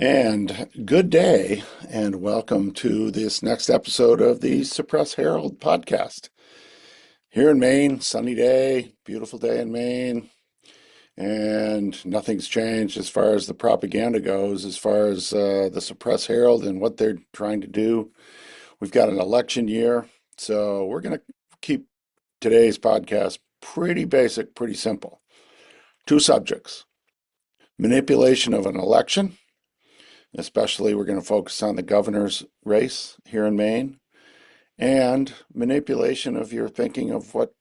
And good day, and welcome to this next episode of the Suppress Herald podcast. Here in Maine, sunny day, beautiful day in Maine, and nothing's changed as far as the propaganda goes, as far as the Suppress Herald and what they're trying to do. We've got an election year, so we're going to keep today's podcast pretty basic, pretty simple. Two subjects: manipulation of an election. Especially, we're going to focus on the governor's race here in Maine and manipulation of your thinking of what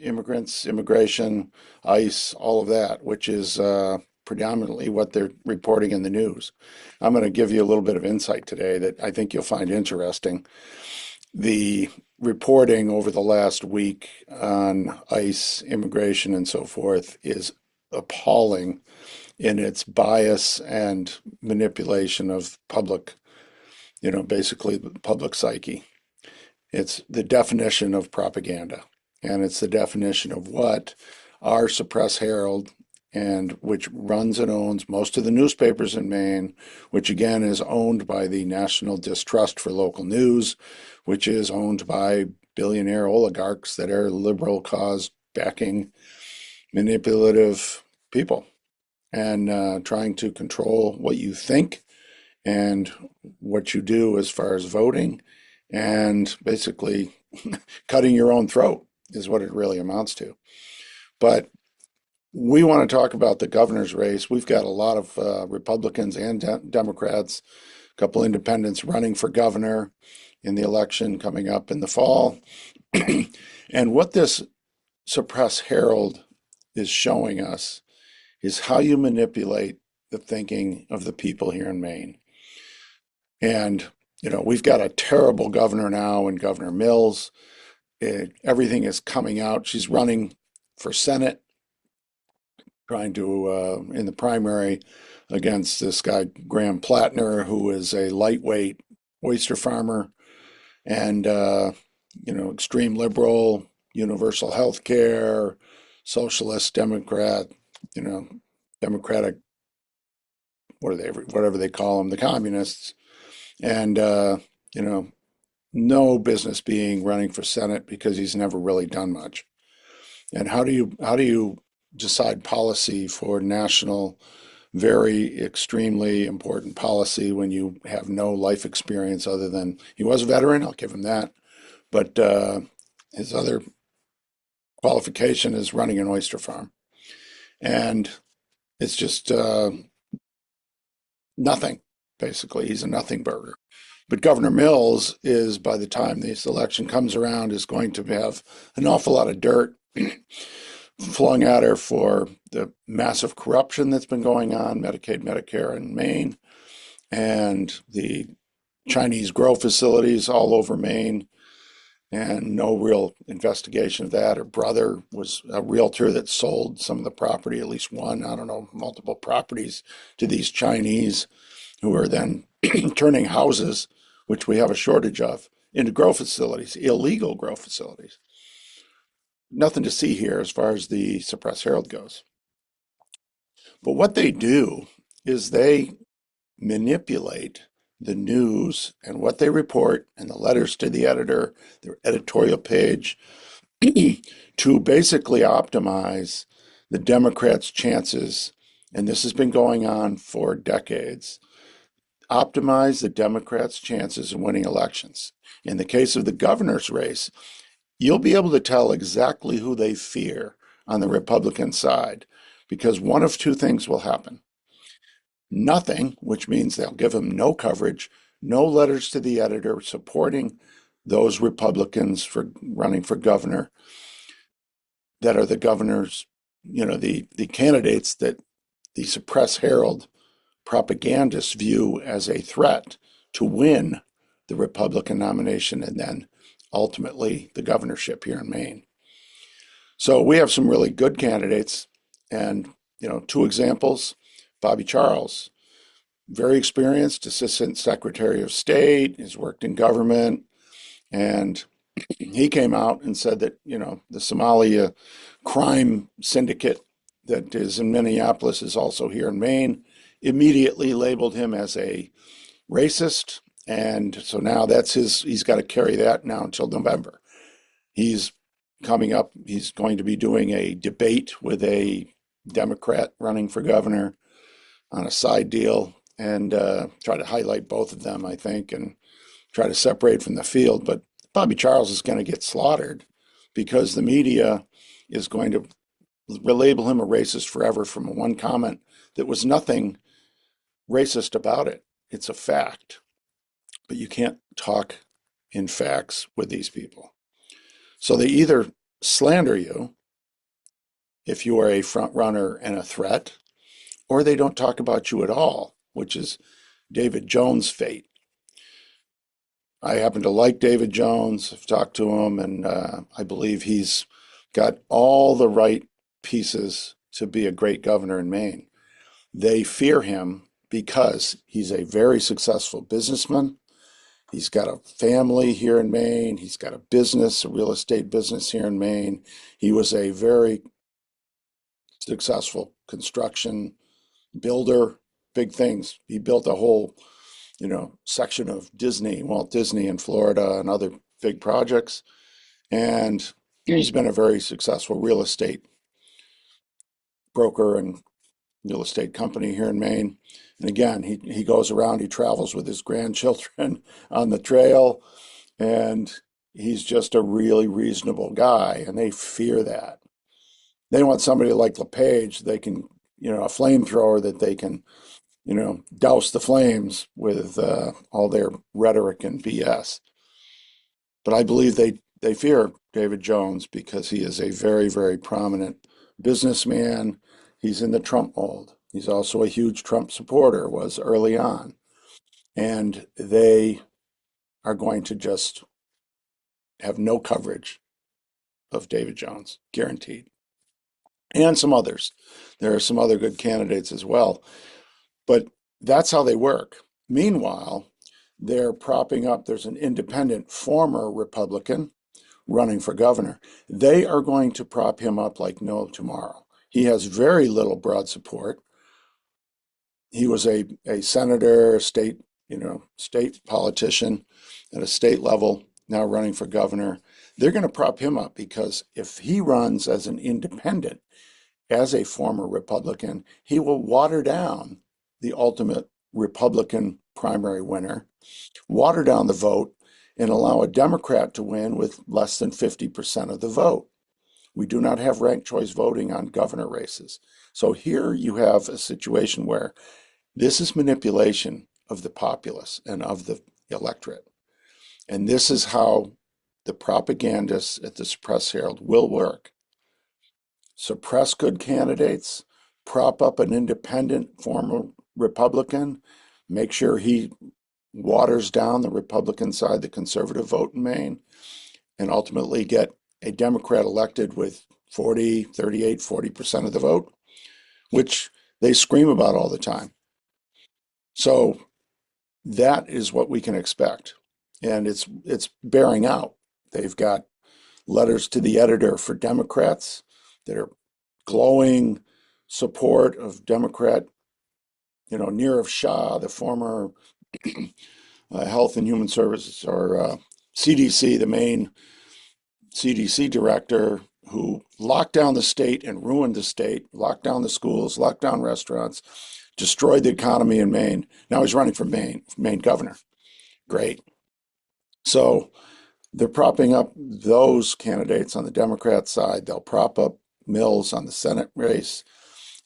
immigrants, immigration, ICE, all of that, which is predominantly what they're reporting in the news. I'm going to give you a little bit of insight today that I think you'll find interesting. The reporting over the last week on ICE, immigration, and so forth is appalling in its bias and manipulation of public, basically the public psyche. It's the definition of propaganda, and it's the definition of what our Suppress Herald, and which runs and owns most of the newspapers in Maine, which again is owned by the National Distrust for Local News, which is owned by billionaire oligarchs that are liberal cause backing manipulative people and trying to control what you think and what you do as far as voting, and basically cutting your own throat is what it really amounts to. But we want to talk about the governor's race. We've got a lot of Republicans and Democrats, a couple independents running for governor in the election coming up in the fall. And what this Suppress Herald is showing us is how you manipulate the thinking of the people here in Maine. And, we've got a terrible governor now in Governor Mills. Everything is coming out. She's running for Senate, trying to, in the primary against this guy, Graham Plattner, who is a lightweight oyster farmer and, extreme liberal, universal health care, socialist Democrat, you know, Democratic, what are they, whatever they call them, the communists, and you know, no business being running for Senate because he's never really done much. And how do you decide policy for national, very extremely important policy when you have no life experience other than he was a veteran? I'll give him that, but his other qualification is running an oyster farm, and it's just nothing. Basically, he's a nothing burger. But Governor Mills is, by the time this election comes around, is going to have an awful lot of dirt flung at her for the massive corruption that's been going on, Medicaid, Medicare in Maine, and the Chinese grow facilities all over Maine, and no real investigation of that. Her brother was a realtor that sold some of the property, at least one, I don't know, multiple properties to these Chinese who are then turning houses, which we have a shortage of, into grow facilities, illegal grow facilities. Nothing to see here as far as the Suppress Herald goes. But what they do is they manipulate the news and what they report and the letters to the editor, their editorial page, to basically optimize the Democrats' chances. And this has been going on for decades. Optimize the Democrats' chances of winning elections. In the case of the governor's race, you'll be able to tell exactly who they fear on the Republican side because one of two things will happen. Nothing, which means they'll give him no coverage, no letters to the editor supporting those Republicans for running for governor that are the governors, the candidates that the Suppress Herald propagandists view as a threat to win the Republican nomination and then ultimately the governorship here in Maine. So we have some really good candidates, and two examples: Bobby Charles, very experienced Assistant Secretary of State, has worked in government, and he came out and said that the Somalia crime syndicate that is in Minneapolis is also here in Maine, immediately labeled him as a racist. And so now he's got to carry that now until November. He's coming up, he's going to be doing a debate with a Democrat running for governor on a side deal and try to highlight both of them, I think, and try to separate from the field. But Bobby Charles is going to get slaughtered because the media is going to label him a racist forever from one comment that was nothing racist about it. It's a fact, but you can't talk in facts with these people. So they either slander you if you are a front runner and a threat, or they don't talk about you at all, which is David Jones' fate. I happen to like David Jones. I've talked to him, and I believe he's got all the right pieces to be a great governor in Maine. They fear him because he's a very successful businessman. He's got a family here in Maine. He's got a business, a real estate business here in Maine. He was a very successful construction builder, big things. He built a whole, section of Disney, Walt Disney in Florida and other big projects. And he's been a very successful real estate broker and real estate company here in Maine. And again, he goes around, he travels with his grandchildren on the trail, and he's just a really reasonable guy, and they fear that. They want somebody like LePage, they can, a flamethrower that they can, douse the flames with all their rhetoric and BS. But I believe they fear David Jones because he is a very, very prominent businessman. He's in the Trump mold. He's also a huge Trump supporter, was early on. And they are going to just have no coverage of David Jones, guaranteed. And some others. There are some other good candidates as well. But that's how they work. Meanwhile, they're propping up, there's an independent former Republican running for governor. They are going to prop him up like no tomorrow. He has very little broad support. He was a senator, state politician at a state level, now running for governor. They're going to prop him up because if he runs as an independent, as a former Republican, he will water down the ultimate Republican primary winner, water down the vote, and allow a Democrat to win with less than 50% of the vote. We do not have ranked choice voting on governor races. So here you have a situation where this is manipulation of the populace and of the electorate. And this is how the propagandists at the Suppress Herald will work. Suppress good candidates, prop up an independent former Republican, make sure he waters down the Republican side, the conservative vote in Maine, and ultimately get a Democrat elected with 40, 38, 40% of the vote, which they scream about all the time. So that is what we can expect. And it's bearing out. They've got letters to the editor for Democrats that are glowing support of Democrat, Nirav Shah, the former Health and Human Services or CDC, the Maine CDC director who locked down the state and ruined the state, locked down the schools, locked down restaurants, destroyed the economy in Maine. Now he's running for Maine governor. Great. So they're propping up those candidates on the Democrat side. They'll prop up Mills on the Senate race,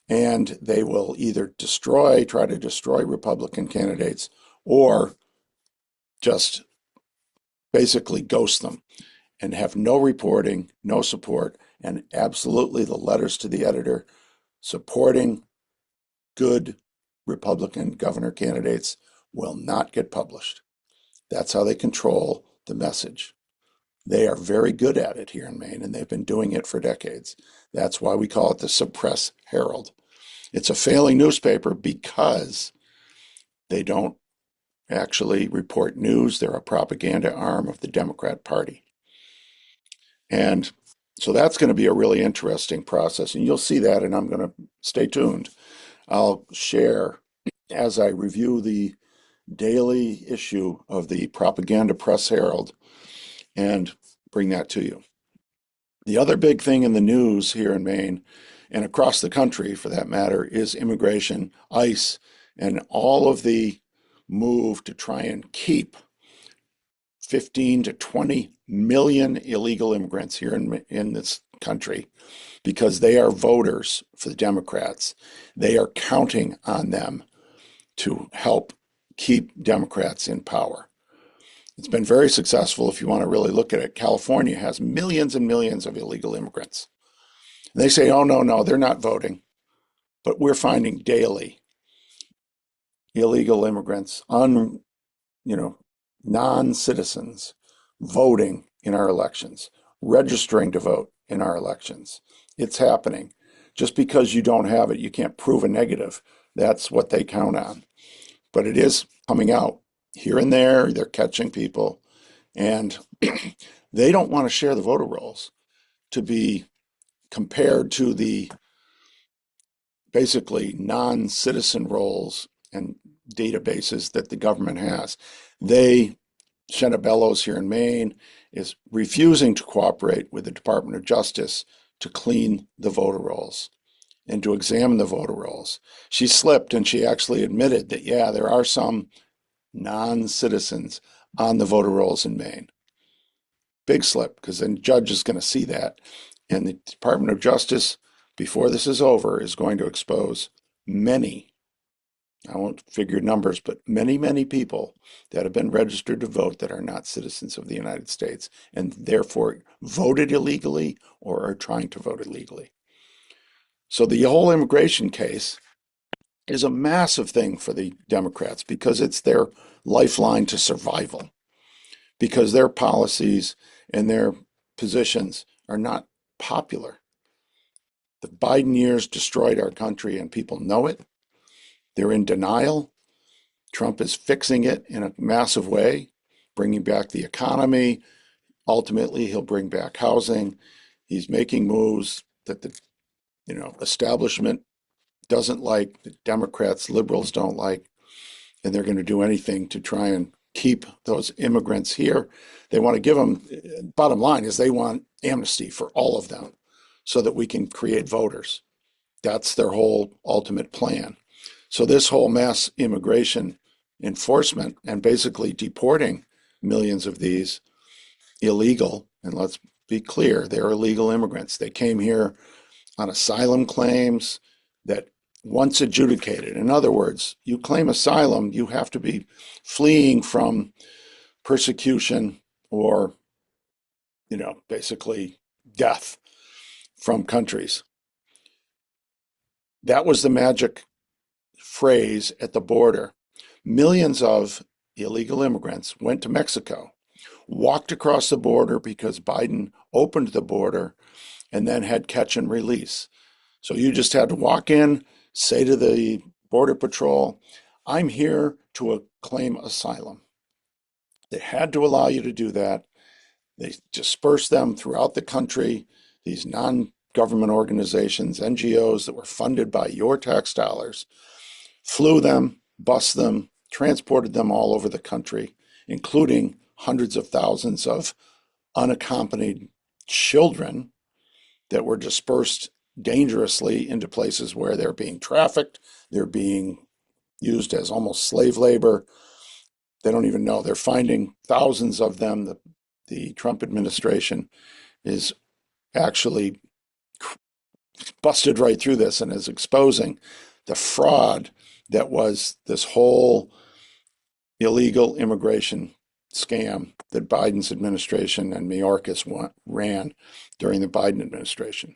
and they will either try to destroy Republican candidates, or just basically ghost them and have no reporting, no support, and absolutely the letters to the editor supporting good Republican governor candidates will not get published. That's how they control the message. They are very good at it here in Maine, and they've been doing it for decades. That's why we call it the Suppress Herald. It's a failing newspaper because they don't actually report news. They're a propaganda arm of the Democrat Party. And so that's going to be a really interesting process. And you'll see that, and I'm going to stay tuned. I'll share as I review the daily issue of the Propaganda Press Herald and bring that to you. The other big thing in the news here in Maine and across the country for that matter is immigration, ICE, and all of the move to try and keep 15 to 20 million illegal immigrants here in this country because they are voters for the Democrats. They are counting on them to help keep Democrats in power. It's been very successful if you want to really look at it. California has millions and millions of illegal immigrants. And they say, oh, no, no, they're not voting. But we're finding daily illegal immigrants, you know, non-citizens voting in our elections, registering to vote in our elections. It's happening. Just because you don't have it, you can't prove a negative. That's what they count on. But it is coming out here and there. They're catching people, and they don't want to share the voter rolls to be compared to the basically non-citizen rolls and databases that the government has. They, Shenna Bellows here in Maine, is refusing to cooperate with the Department of Justice to clean the voter rolls and to examine the voter rolls. She slipped and she actually admitted that, yeah, there are some non-citizens on the voter rolls in Maine. Big slip, because then the judge is going to see that. And the Department of Justice, before this is over, is going to expose many, I won't figure numbers, but many, many people that have been registered to vote that are not citizens of the United States and therefore voted illegally or are trying to vote illegally. So the whole immigration case is a massive thing for the Democrats because it's their lifeline to survival, because their policies and their positions are not popular. The Biden years destroyed our country and people know it. They're in denial. Trump is fixing it in a massive way, bringing back the economy. Ultimately, he'll bring back housing. He's making moves that the establishment doesn't like, the Democrats, liberals don't like, and they're going to do anything to try and keep those immigrants here. They want to give them, bottom line is they want amnesty for all of them so that we can create voters. That's their whole ultimate plan. So this whole mass immigration enforcement and basically deporting millions of these illegal, and let's be clear, they're illegal immigrants. They came here on asylum claims that once adjudicated, in other words, you claim asylum, you have to be fleeing from persecution or, basically death from countries. That was the magic phrase at the border. Millions of illegal immigrants went to Mexico, walked across the border because Biden opened the border and then had catch and release. So you just had to walk in, say to the Border Patrol, I'm here to claim asylum. They had to allow you to do that. They dispersed them throughout the country, these non-government organizations, NGOs that were funded by your tax dollars, flew them, bused them, transported them all over the country, including hundreds of thousands of unaccompanied children that were dispersed dangerously into places where they're being trafficked, they're being used as almost slave labor. They don't even know. They're finding thousands of them. The Trump administration is actually busted right through this and is exposing the fraud that was this whole illegal immigration scam that Biden's administration and Mayorkas ran during the Biden administration.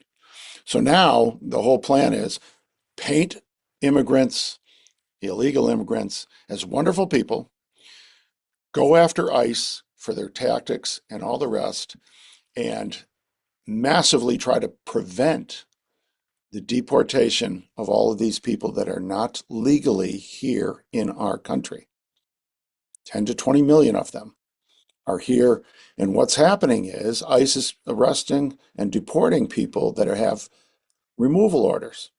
So now the whole plan is paint immigrants, illegal immigrants, as wonderful people, go after ICE for their tactics and all the rest, and massively try to prevent the deportation of all of these people that are not legally here in our country. 10 to 20 million of them are here. And what's happening is ICE is arresting and deporting people that have removal orders.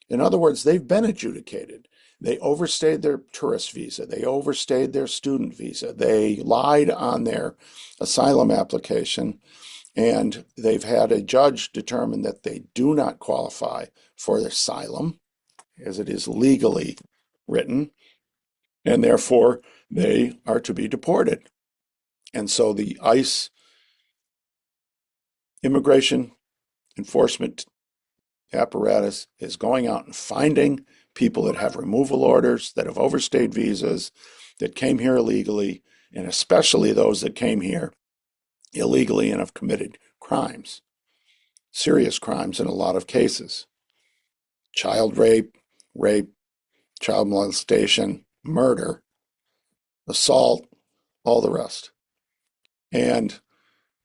In other words, they've been adjudicated. They overstayed their tourist visa. They overstayed their student visa. They lied on their asylum application, and they've had a judge determine that they do not qualify for asylum as it is legally written, and therefore they are to be deported. And so the ICE immigration enforcement apparatus is going out and finding people that have removal orders, that have overstayed visas, that came here illegally, and especially those that came here illegally and have committed crimes, serious crimes in a lot of cases. Child rape, child molestation, murder, assault, all the rest. And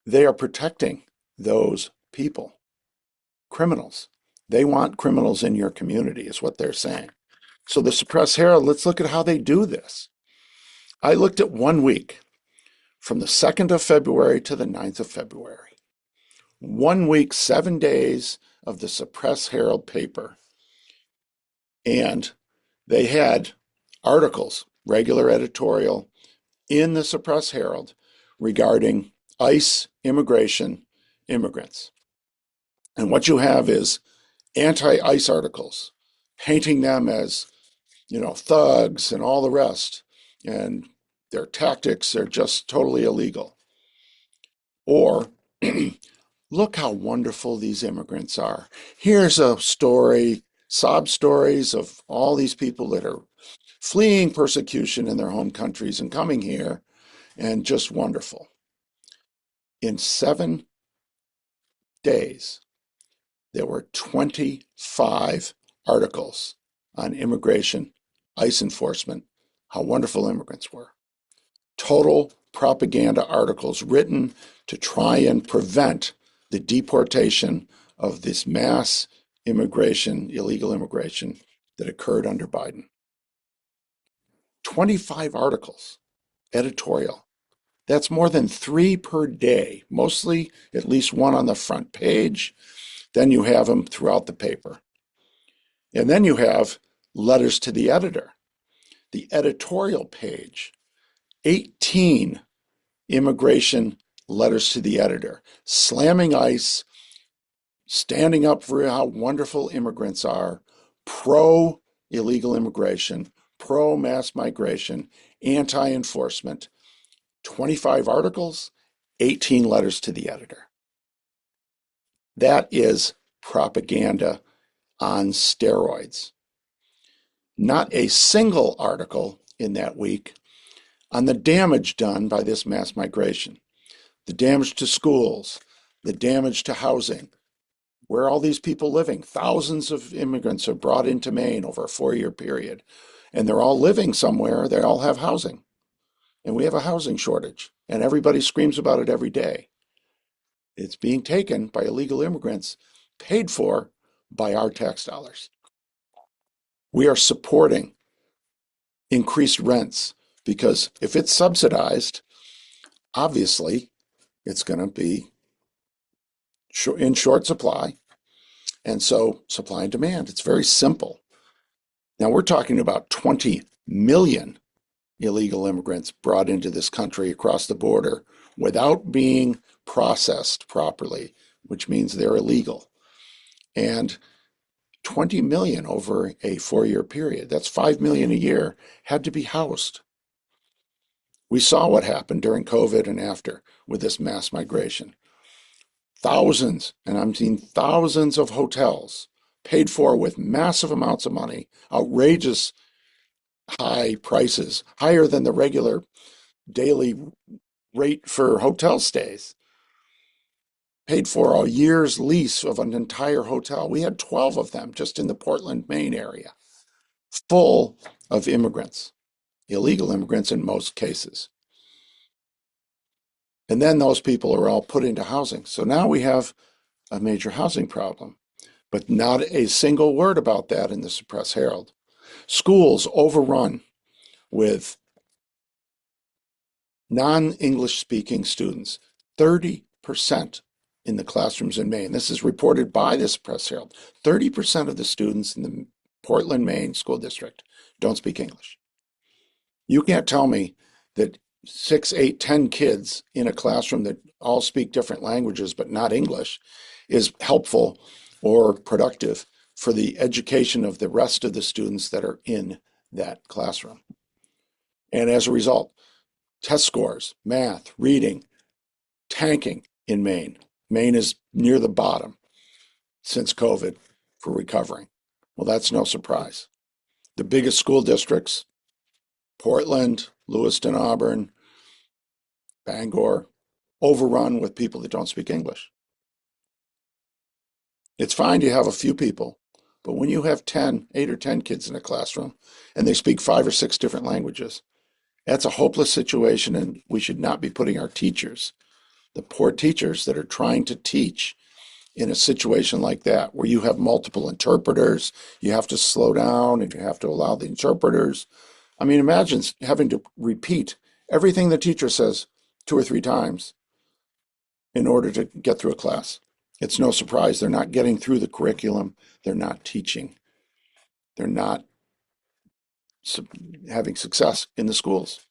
they are protecting those people, criminals. They want criminals in your community, is what they're saying. So the Suppress Herald, let's look at how they do this. I looked at 1 week from the 2nd of February to the 9th of February. 1 week, 7 days of the Suppress Herald paper. And they had articles, regular editorial, in the Suppress Herald regarding ICE immigration, immigrants. And what you have is anti-ICE articles, painting them as, thugs and all the rest. And their tactics are just totally illegal. Or, look how wonderful these immigrants are. Here's a story, sob stories of all these people that are fleeing persecution in their home countries and coming here, and just wonderful. In 7 days, there were 25 articles on immigration, ICE enforcement, how wonderful immigrants were. Total propaganda articles written to try and prevent the deportation of this mass immigration, illegal immigration that occurred under Biden. 25 articles, editorial. That's more than 3 per day, mostly at least one on the front page. Then you have them throughout the paper. And then you have letters to the editor. The editorial page, 18 immigration letters to the editor, slamming ICE, standing up for how wonderful immigrants are, pro illegal immigration, pro mass migration, anti enforcement. 25 articles, 18 letters to the editor. That is propaganda on steroids. Not a single article in that week on the damage done by this mass migration, the damage to schools, the damage to housing. Where are all these people living? Thousands of immigrants are brought into Maine over a 4-year period, and they're all living somewhere. They all have housing, and we have a housing shortage, and everybody screams about it every day. It's being taken by illegal immigrants, paid for by our tax dollars. We are supporting increased rents because if it's subsidized, obviously it's going to be in short supply. And so supply and demand, it's very simple. Now we're talking about 20 million illegal immigrants brought into this country across the border without being processed properly, which means they're illegal. And 20 million over a 4-year period, that's 5 million a year, had to be housed. We saw what happened during COVID and after with this mass migration. Thousands, and I'm seeing thousands of hotels paid for with massive amounts of money, outrageous high prices, higher than the regular daily rate for hotel stays. Paid for a year's lease of an entire hotel. We had 12 of them just in the Portland, Maine area, full of immigrants, illegal immigrants in most cases. And then those people are all put into housing. So now we have a major housing problem, but not a single word about that in the Suppress Herald. Schools overrun with non-English speaking students, 30% in the classrooms in Maine. This is reported by the Suppress Herald. 30% of the students in the Portland, Maine school district don't speak English. You can't tell me that 6, 8, 10 kids in a classroom that all speak different languages but not English is helpful or productive for the education of the rest of the students that are in that classroom. And as a result, test scores, math, reading, tanking in Maine. Maine is near the bottom since COVID for recovering. Well, that's no surprise. The biggest school districts, Portland, Lewiston, Auburn, Bangor, overrun with people that don't speak English. It's fine to have a few people, but when you have 10, 8 or 10 kids in a classroom and they speak 5 or 6 different languages, that's a hopeless situation, and we should not be putting our teachers, the poor teachers that are trying to teach, in a situation like that where you have multiple interpreters, you have to slow down and you have to allow the interpreters. I mean, imagine having to repeat everything the teacher says 2 or 3 times in order to get through a class. It's no surprise they're not getting through the curriculum. They're not teaching. They're not having success in the schools.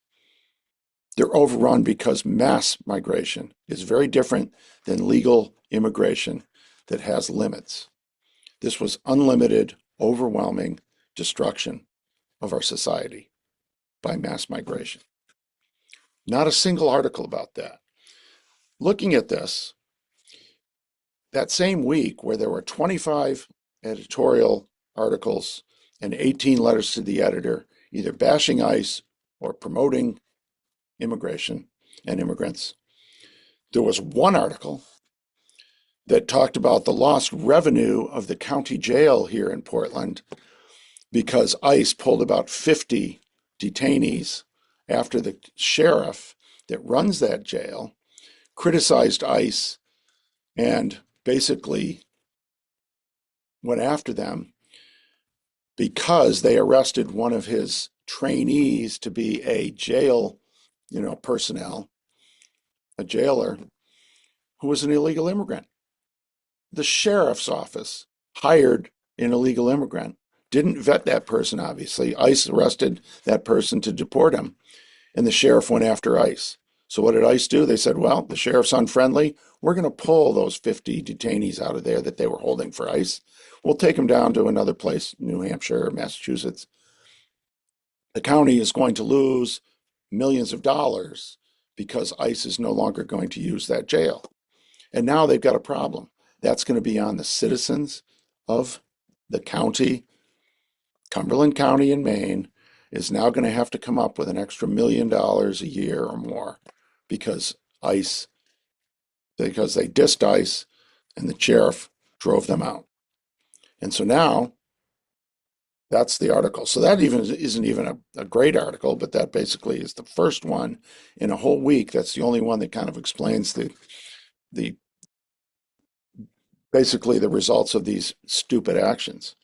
They're overrun because mass migration is very different than legal immigration that has limits. This was unlimited, overwhelming destruction of our society by mass migration. Not a single article about that. Looking at this, that same week where there were 25 editorial articles and 18 letters to the editor, either bashing ICE or promoting immigration and immigrants, there was one article that talked about the lost revenue of the county jail here in Portland because ICE pulled about 50 detainees after the sheriff that runs that jail criticized ICE and basically went after them because they arrested one of his trainees to be a jail, personnel, a jailer who was an illegal immigrant. The sheriff's office hired an illegal immigrant, didn't vet that person, obviously. ICE arrested that person to deport him, and the sheriff went after ICE. So what did ICE do? They said, well, the sheriff's unfriendly. We're going to pull those 50 detainees out of there that they were holding for ICE. We'll take them down to another place, New Hampshire or Massachusetts. The county is going to lose millions of dollars because ICE is no longer going to use that jail. And now they've got a problem. That's going to be on the citizens of the county. Cumberland County in Maine is now going to have to come up with an extra $1 million a year or more because ICE, because they dissed ICE and the sheriff drove them out. And so now that's the article. So that even isn't even a great article, but that basically is the first one in a whole week. That's the only one that kind of explains the basically the results of these stupid actions.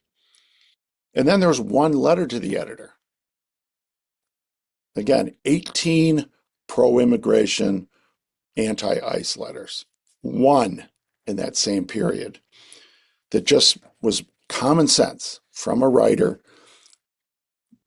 And then there's one letter to the editor. Again, 18 pro-immigration, anti-ICE letters. One in that same period that just was common sense from a writer.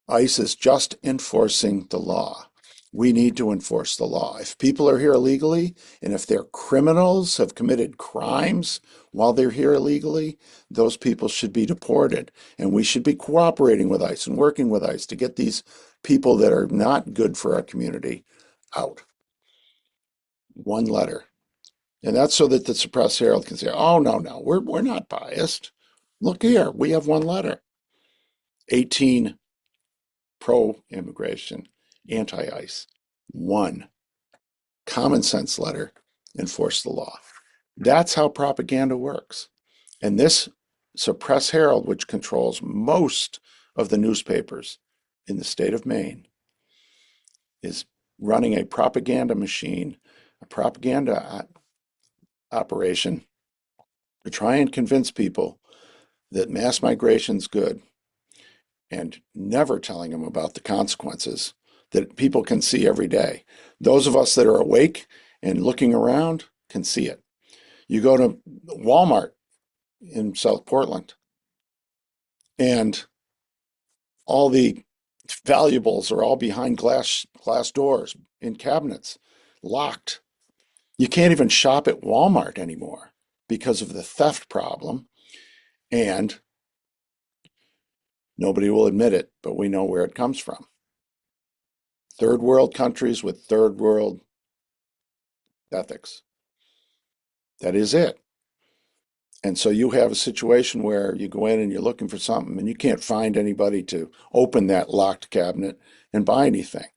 ICE is just enforcing the law. We need to enforce the law. If people are here illegally, and if they're criminals, have committed crimes while they're here illegally, those people should be deported. And we should be cooperating with ICE and working with ICE to get these people that are not good for our community out. One letter. And that's so that the suppressed Herald can say, oh, no, we're not biased. Look here, we have one letter. 18 pro-immigration, anti-ICE. One common sense letter, enforce the law. That's how propaganda works. And this suppressed Herald, which controls most of the newspapers in the state of Maine, is running a propaganda machine, a propaganda operation to try and convince people that mass migration is good and never telling them about the consequences that people can see every day. Those of us that are awake and looking around can see it. You go to Walmart in South Portland, and all the valuables are all behind glass doors in cabinets, locked. You can't even shop at Walmart anymore because of the theft problem. And nobody will admit it, but we know where it comes from. Third world countries with third world ethics. That is it. And so you have a situation where you go in and you're looking for something and you can't find anybody to open that locked cabinet and buy anything.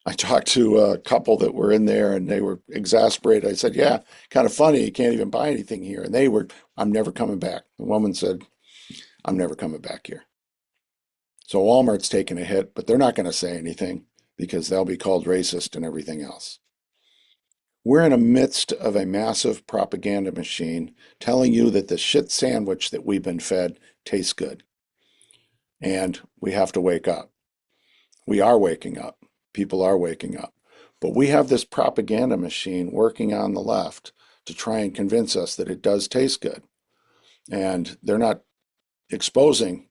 I talked to a couple that were in there and they were exasperated. I said, yeah, kind of funny. You can't even buy anything here. And they were, I'm never coming back. The woman said, I'm never coming back here. So Walmart's taking a hit, but they're not going to say anything because they'll be called racist and everything else. We're in the midst of a massive propaganda machine telling you that the shit sandwich that we've been fed tastes good. And we have to wake up. We are waking up. People are waking up. But we have this propaganda machine working on the left to try and convince us that it does taste good. And they're not exposing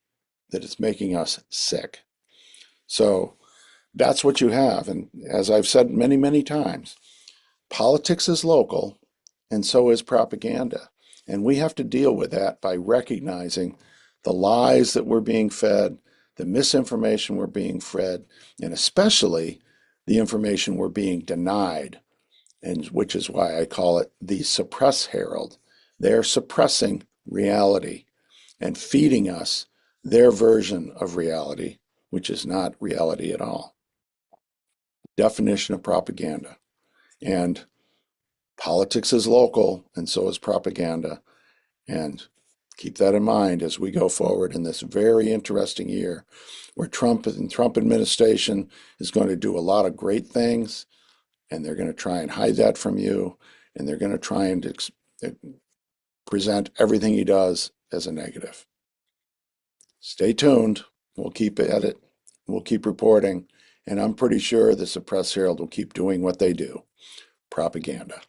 that it's making us sick. So that's what you have. And as I've said many, many times, politics is local and so is propaganda. And we have to deal with that by recognizing the lies that we're being fed, the misinformation we're being fed, and especially the information we're being denied, and which is why I call it the suppress herald. They're suppressing reality and feeding us their version of reality, which is not reality at all. Definition of propaganda. And politics is local, and so is propaganda. And keep that in mind as we go forward in this very interesting year where Trump and Trump administration is going to do a lot of great things, and they're going to try and hide that from you, and they're going to try and present everything he does as a negative. Stay tuned. We'll keep at it. We'll keep reporting. And I'm pretty sure the Suppress Herald will keep doing what they do, propaganda.